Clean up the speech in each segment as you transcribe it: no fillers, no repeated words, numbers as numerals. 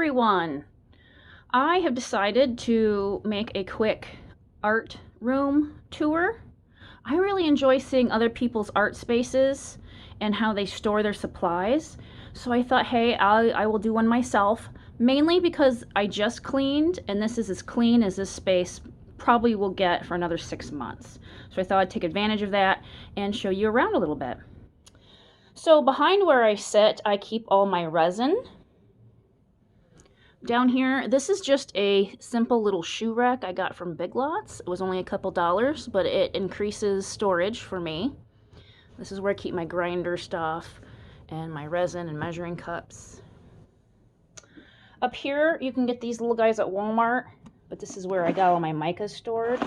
everyone! I have decided to make a quick art room tour. I really enjoy seeing other people's art spaces and how they store their supplies. So I thought, hey, I will do one myself, mainly because I just cleaned and this is as clean as this space probably will get for another 6 months. So I thought I'd take advantage of that and show you around a little bit. So behind where I sit, I keep all my resin. Down here, this is just a simple little shoe rack I got from Big Lots. It was only a couple dollars, but it increases storage for me. This is where I keep my grinder stuff and my resin and measuring cups. Up here, you can get these little guys at Walmart, but this is where I got all my micas stored.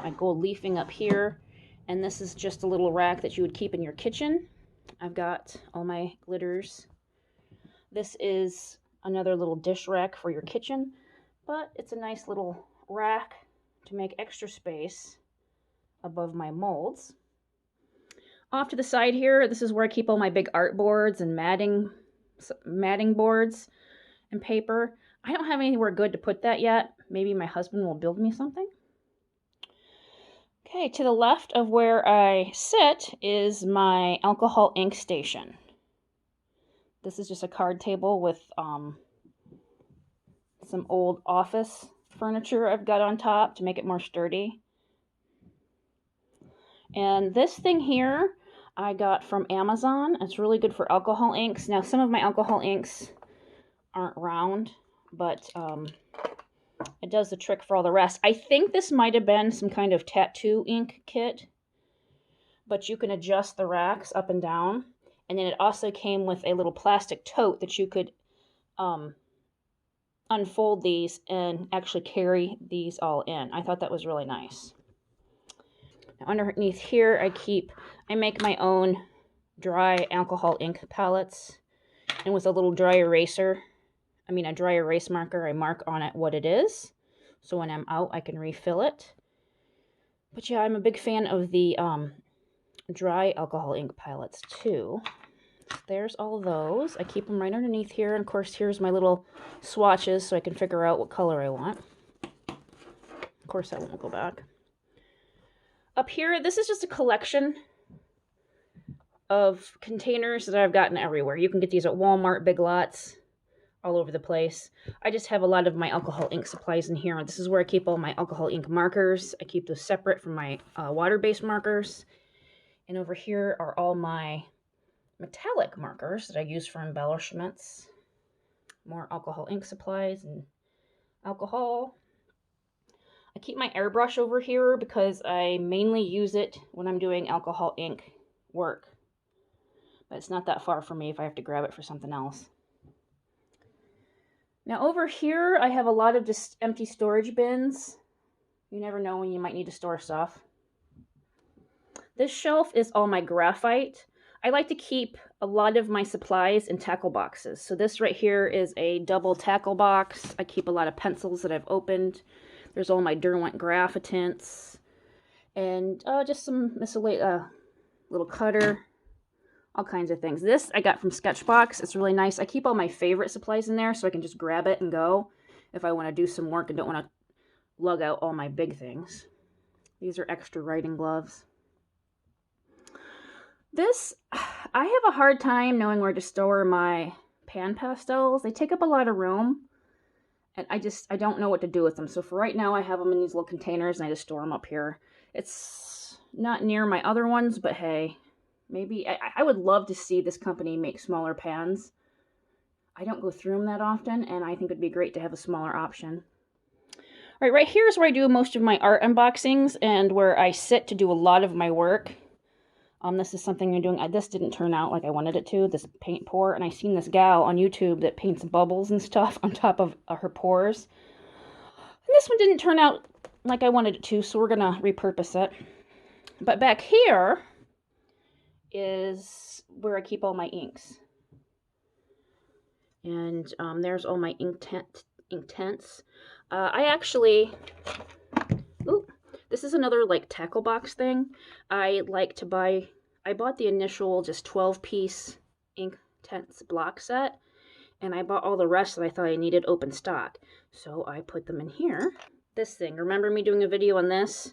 My gold leafing up here, and this is just a little rack that you would keep in your kitchen. I've got all my glitters. This is another little dish rack for your kitchen, but it's a nice little rack to make extra space above my molds. Off to the side here, this is where I keep all my big art boards and matting boards and paper. I don't have anywhere good to put that yet. Maybe my husband will build me something. Okay, to the left of where I sit is my alcohol ink station. This is just a card table with some old office furniture I've got on top to make it more sturdy. And this thing here I got from Amazon. It's really good for alcohol inks. Now, some of my alcohol inks aren't round, but it does the trick for all the rest. I think this might have been some kind of tattoo ink kit, but you can adjust the racks up and down. And then it also came with a little plastic tote that you could unfold these and actually carry these all in. I thought that was really nice. Now, underneath here, I make my own dry alcohol ink palettes, and with a little dry erase marker, I mark on it what it is, so when I'm out, I can refill it. But yeah, I'm a big fan of the dry alcohol ink palettes too. There's all of those. I keep them right underneath here. And of course, here's my little swatches so I can figure out what color I want. Of course, that won't go back. Up here, this is just a collection of containers that I've gotten everywhere. You can get these at Walmart, Big Lots, all over the place. I just have a lot of my alcohol ink supplies in here. This is where I keep all my alcohol ink markers. I keep those separate from my water-based markers. And over here are all my metallic markers that I use for embellishments. More alcohol ink supplies and alcohol. I keep my airbrush over here because I mainly use it when I'm doing alcohol ink work. But it's not that far from me if I have to grab it for something else. Now over here I have a lot of just empty storage bins. You never know when you might need to store stuff. This shelf is all my graphite. I like to keep a lot of my supplies in tackle boxes. So this right here is a double tackle box. I keep a lot of pencils that I've opened. There's all my Derwent graphitants. And just some miscellaneous, little cutter, all kinds of things. This I got from Sketchbox. It's really nice. I keep all my favorite supplies in there so I can just grab it and go if I want to do some work and don't want to lug out all my big things. These are extra writing gloves. This, I have a hard time knowing where to store my pan pastels. They take up a lot of room, and I don't know what to do with them. So for right now, I have them in these little containers, and I just store them up here. It's not near my other ones, but hey, maybe, I would love to see this company make smaller pans. I don't go through them that often, and I think it'd be great to have a smaller option. All right here is where I do most of my art unboxings, and where I sit to do a lot of my work. This is something I'm doing. This didn't turn out like I wanted it to, this paint pour. And I seen this gal on YouTube that paints bubbles and stuff on top of her pours. And this one didn't turn out like I wanted it to, so we're going to repurpose it. But back here is where I keep all my inks. And there's all my ink tents. I actually... Ooh. This is another like tackle box thing. I bought the initial just 12-piece ink tents block set, and I bought all the rest that I thought I needed open stock. So I put them in here. This thing, remember me doing a video on this?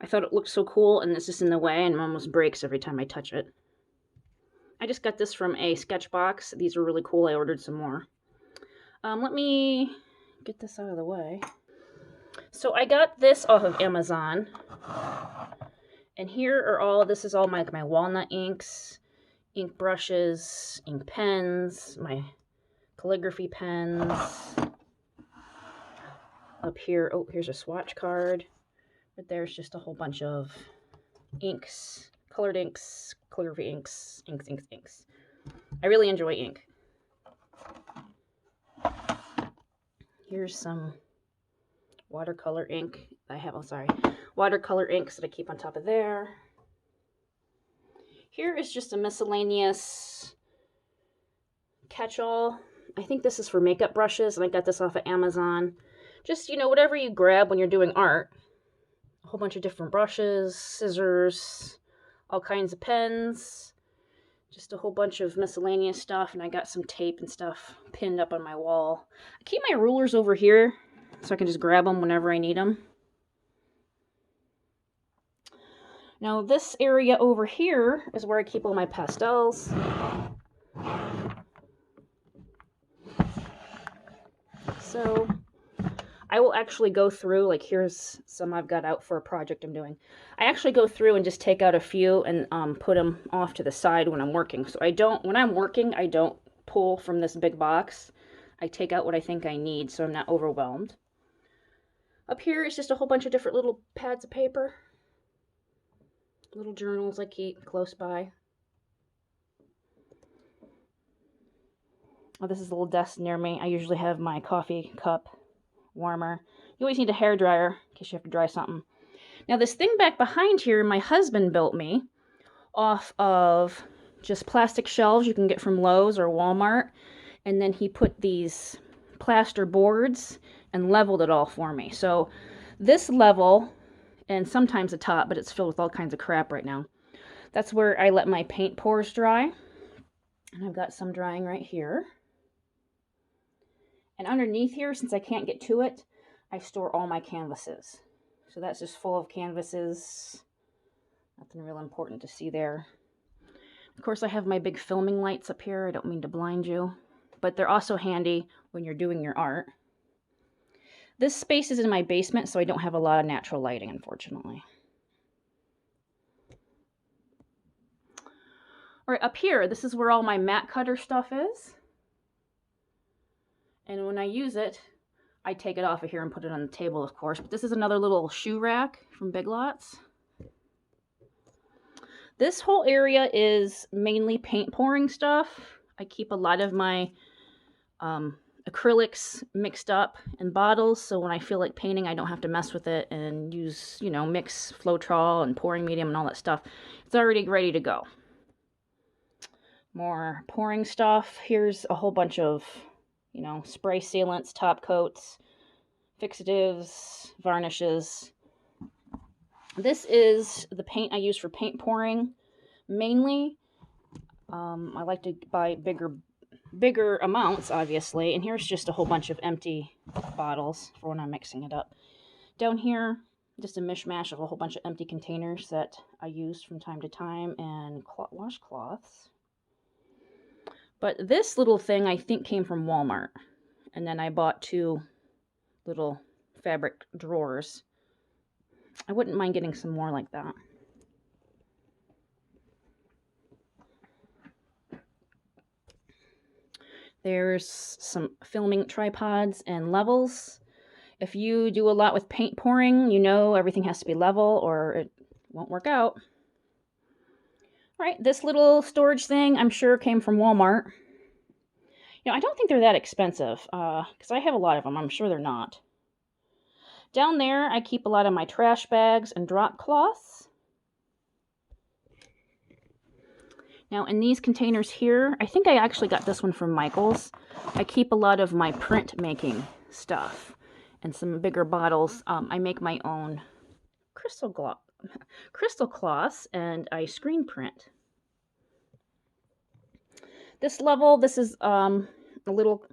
I thought it looked so cool, and it's just in the way and it almost breaks every time I touch it. I just got this from a sketch box. These are really cool. I ordered some more. Let me get this out of the way. So I got this off of Amazon. And here are all, this is all my walnut inks, ink brushes, ink pens, my calligraphy pens. Up here, oh, here's a swatch card. But there's just a whole bunch of inks, colored inks, calligraphy inks, inks. I really enjoy ink. Here's some watercolor ink. Watercolor inks that I keep on top of there. Here is just a miscellaneous catch-all. I think this is for makeup brushes, and I got this off of Amazon. Just, you know, whatever you grab when you're doing art. A whole bunch of different brushes, scissors, all kinds of pens. Just a whole bunch of miscellaneous stuff, and I got some tape and stuff pinned up on my wall. I keep my rulers over here so I can just grab them whenever I need them. Now this area over here is where I keep all my pastels. So I will actually go through, like here's some I've got out for a project I'm doing. I actually go through and just take out a few and put them off to the side when I'm working. So when I'm working, I don't pull from this big box. I take out what I think I need so I'm not overwhelmed. Up here is just a whole bunch of different little pads of paper. Little journals I keep close by. Oh, this is a little desk near me. I usually have my coffee cup warmer. You always need a hair dryer in case you have to dry something. Now this thing back behind here, my husband built me off of just plastic shelves you can get from Lowe's or Walmart. And then he put these plaster boards and leveled it all for me. So this level, and sometimes the top, but it's filled with all kinds of crap right now. That's where I let my paint pours dry. And I've got some drying right here. And underneath here, since I can't get to it, I store all my canvases. So that's just full of canvases. Nothing real important to see there. Of course, I have my big filming lights up here. I don't mean to blind you, but they're also handy when you're doing your art. This space is in my basement, so I don't have a lot of natural lighting, unfortunately. All right, up here, this is where all my mat cutter stuff is. And when I use it, I take it off of here and put it on the table, of course. But this is another little shoe rack from Big Lots. This whole area is mainly paint pouring stuff. I keep a lot of my acrylics mixed up in bottles, so when I feel like painting, I don't have to mess with it and use, you know, mix Floetrol and pouring medium and all that stuff. It's already ready to go. More pouring stuff. Here's a whole bunch of, you know, spray sealants, top coats, fixatives, varnishes. This is the paint I use for paint pouring, mainly. I like to buy bigger amounts, obviously, and here's just a whole bunch of empty bottles for when I'm mixing it up. Down here, just a mishmash of a whole bunch of empty containers that I use from time to time, and washcloths. But this little thing I think came from Walmart, and then I bought 2 little fabric drawers. I wouldn't mind getting some more like that. There's some filming tripods and levels. If you do a lot with paint pouring, you know everything has to be level or it won't work out. All right, this little storage thing I'm sure came from Walmart. You know, I don't think they're that expensive because I have a lot of them. I'm sure they're not. Down there, I keep a lot of my trash bags and drop cloths. Now, in these containers here, I think I actually got this one from Michael's. I keep a lot of my print making stuff and some bigger bottles. I make my own crystal cloths and I screen print. This level, this is a little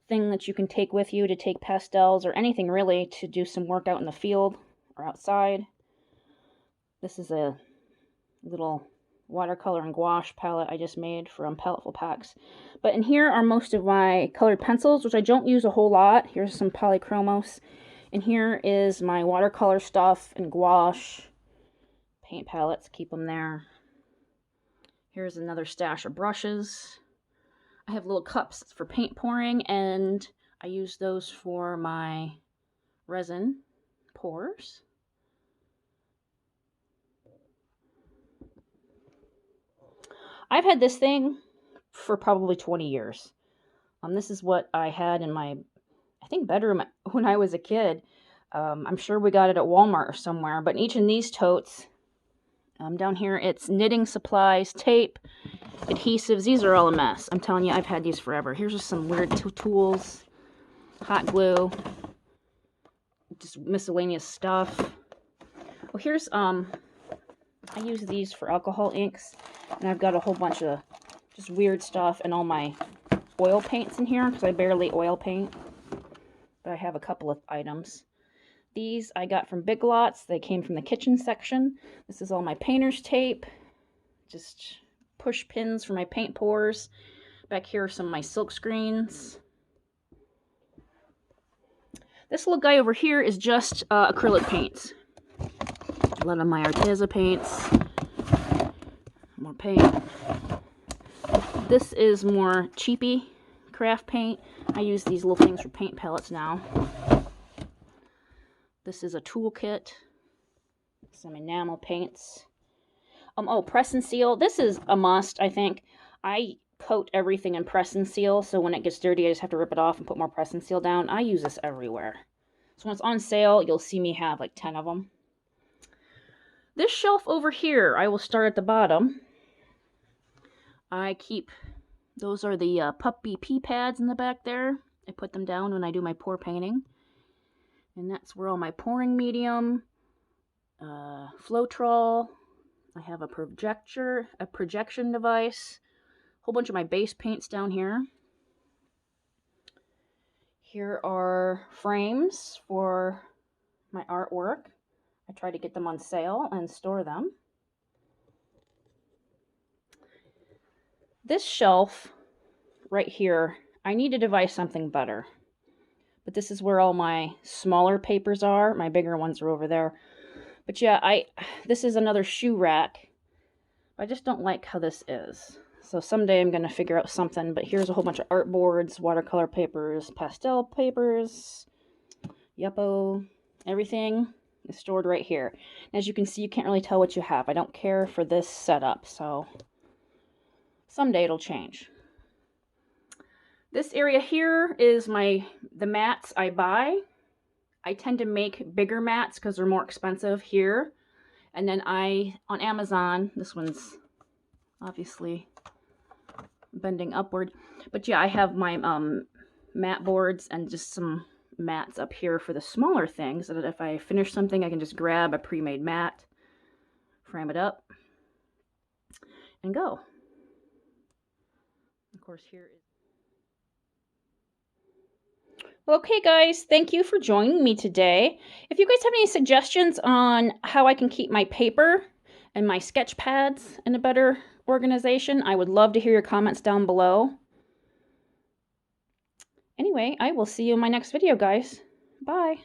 thing that you can take with you to take pastels or anything really to do some work out in the field or outside. This is a little watercolor and gouache palette I just made from Palettefull Packs. But in here are most of my colored pencils, which I don't use a whole lot. Here's some polychromos. And here is my watercolor stuff and gouache. Paint palettes, keep them there. Here's another stash of brushes. I have little cups for paint pouring, and I use those for my resin pours. I've had this thing for probably 20 years. This is what I had in my, I think, bedroom when I was a kid. I'm sure we got it at Walmart or somewhere, but in each of these totes, down here, it's knitting supplies, tape, adhesives. These are all a mess. I'm telling you, I've had these forever. Here's just some weird tools, hot glue, just miscellaneous stuff. Oh, here's, I use these for alcohol inks, and I've got a whole bunch of just weird stuff and all my oil paints in here, because I barely oil paint, but I have a couple of items. These I got from Big Lots. They came from the kitchen section. This is all my painter's tape, just push pins for my paint pours. Back here are some of my silk screens. This little guy over here is just acrylic paints. A lot of my Arteza paints. More paint. This is more cheapy craft paint. I use these little things for paint palettes now. This is a toolkit. Some enamel paints. Oh, press and seal. This is a must, I think. I coat everything in press and seal, so when it gets dirty, I just have to rip it off and put more press and seal down. I use this everywhere. So when it's on sale, you'll see me have like 10 of them. This shelf over here, I will start at the bottom. I keep, those are the puppy pea pads in the back there. I put them down when I do my pour painting. And that's where all my pouring medium, Floetrol, I have a projection device, a whole bunch of my base paints down here. Here are frames for my artwork. I try to get them on sale and store them. This shelf right here, I need to devise something better. But this is where all my smaller papers are. My bigger ones are over there. But yeah, this is another shoe rack. I just don't like how this is. So someday I'm going to figure out something. But here's a whole bunch of art boards, watercolor papers, pastel papers, yuppo, everything is stored right here. As you can see, you can't really tell what you have. I don't care for this setup, so someday it'll change. This area here is the mats I buy. I tend to make bigger mats because they're more expensive here. And then on Amazon, this one's obviously bending upward. But yeah, I have my mat boards and just some mats up here for the smaller things, so that if I finish something, I can just grab a pre-made mat, frame it up, and go. Of course, here is... Okay, guys, thank you for joining me today. If you guys have any suggestions on how I can keep my paper and my sketch pads in a better organization, I would love to hear your comments down below. Anyway, I will see you in my next video, guys. Bye.